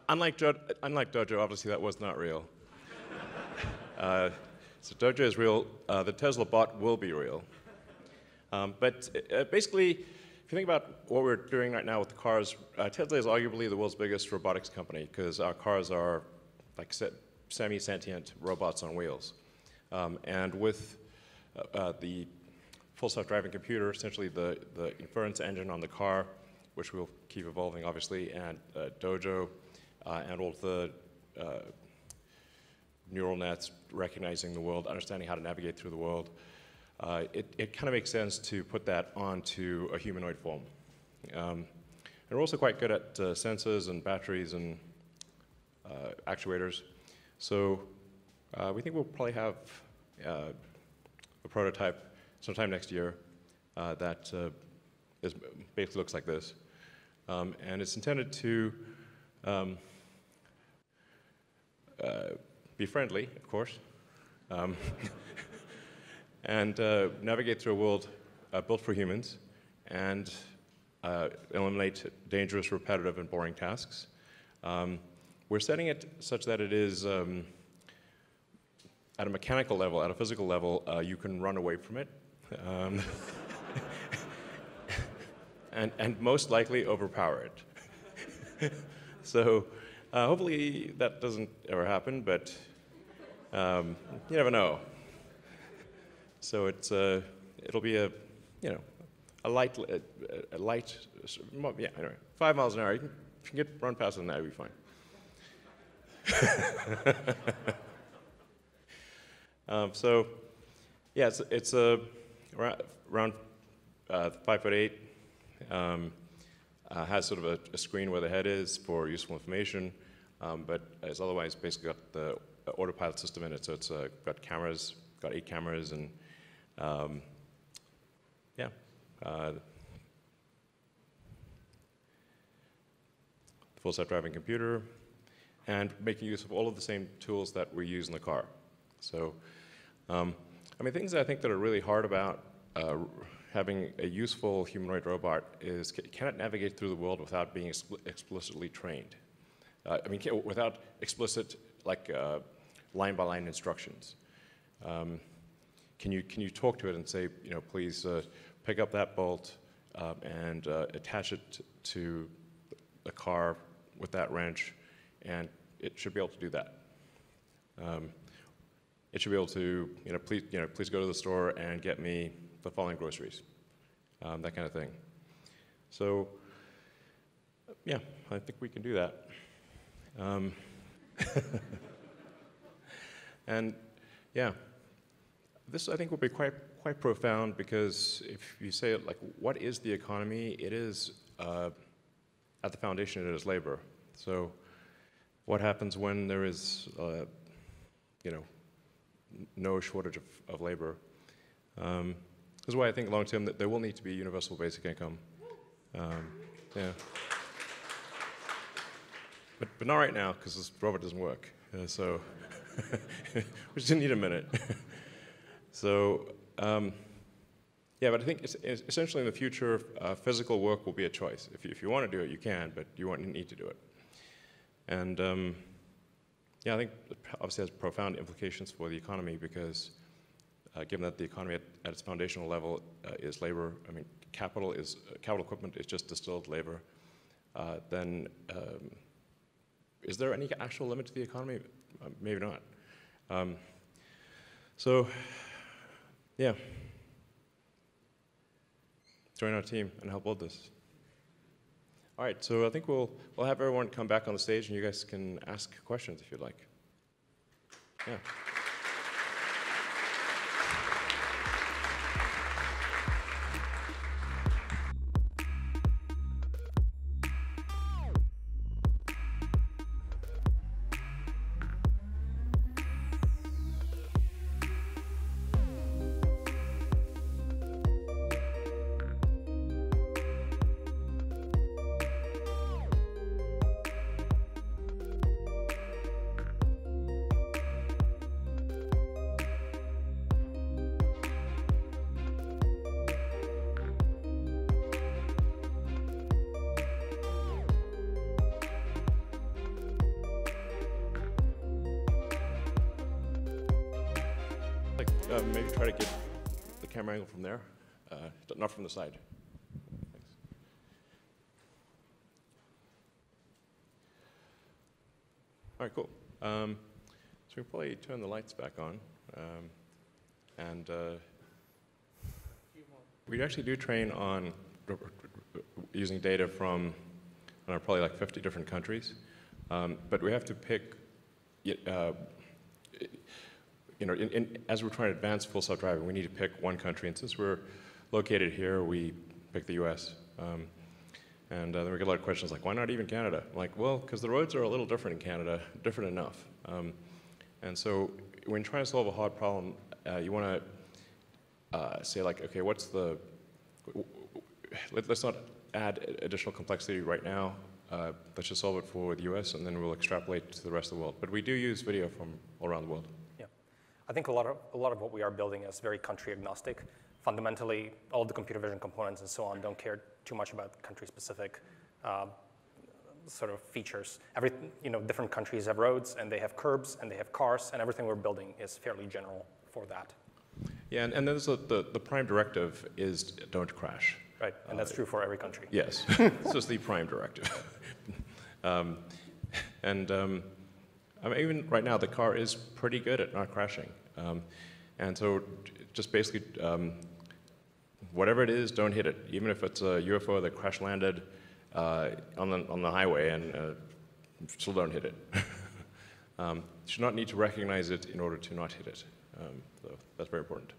Unlike Dojo, obviously that was not real. So Dojo is real. The Tesla bot will be real. Basically, if you think about what we're doing right now with the cars, Tesla is arguably the world's biggest robotics company because our cars are like semi-sentient robots on wheels. And with the full self-driving computer, essentially the inference engine on the car, which will keep evolving, obviously, and Dojo, and all of the neural nets recognizing the world, understanding how to navigate through the world, it kind of makes sense to put that onto a humanoid form. And we're also quite good at sensors and batteries and actuators. So we think we'll probably have a prototype sometime next year that basically looks like this. And it's intended to be friendly, of course, and navigate through a world built for humans and eliminate dangerous, repetitive, and boring tasks. We're setting it such that it is, at a mechanical level, at a physical level, you can run away from it. And most likely overpower it. So hopefully that doesn't ever happen, but you never know. So it'll be a light, yeah, anyway, 5 miles an hour. If you can run faster than that, you'll be fine. So yeah, it's around 5'8". Has sort of a screen where the head is for useful information, but it's otherwise basically got the autopilot system in it. So it's got cameras, got 8 cameras, and yeah. Full self-driving computer, and making use of all of the same tools that we use in the car. So, I mean, things I think that are really hard about having a useful humanoid robot is, can it navigate through the world without being explicitly trained? I mean, without explicit, like, line-by-line instructions. Can you talk to it and say, please pick up that bolt and attach it to the car with that wrench, and it should be able to do that. It should be able to, please go to the store and get me the following groceries, that kind of thing. So, yeah, I think we can do that. And yeah, this I think will be quite profound, because if you say it like, what is the economy? It is, at the foundation, it is labor. So what happens when there is, no shortage of labor? This is why I think long term that there will need to be universal basic income. Yeah. But not right now, because this robot doesn't work. So we just need a minute. So yeah, but I think essentially in the future, physical work will be a choice. If you want to do it, you can, but you won't need to do it. And yeah, I think it obviously has profound implications for the economy, because given that the economy at its foundational level is labor, I mean, capital equipment is just distilled labor, then is there any actual limit to the economy? Maybe not. So, yeah. Join our team and help build this. All right, so I think we'll have everyone come back on the stage, and you guys can ask questions if you'd like. Yeah. Like, maybe try to get the camera angle from there, not from the side. Thanks. All right, cool. So we can probably turn the lights back on. And we actually do train on using data from probably like 50 different countries. But we have to pick, as we're trying to advance full self-driving, we need to pick one country. And since we're located here, we pick the US. And then we get a lot of questions like, why not even Canada? I'm like, well, because the roads are a little different in Canada, different enough. And so when trying to solve a hard problem, you want to say like, okay, what's the, let's not add additional complexity right now. Let's just solve it for the US, and then we'll extrapolate to the rest of the world. But we do use video from all around the world. Yeah, I think a lot of what we are building is very country agnostic. Fundamentally, all the computer vision components and so on don't care too much about country-specific sort of features. Different countries have roads, and they have curbs, and they have cars, and everything we're building is fairly general for that. Yeah, and there's the prime directive is don't crash. Right, and that's true for every country. Yes, this is the prime directive. I mean, even right now, the car is pretty good at not crashing. And so just basically, whatever it is, don't hit it. Even if it's a UFO that crash landed on the highway, and still don't hit it. You should not need to recognize it in order to not hit it. So that's very important.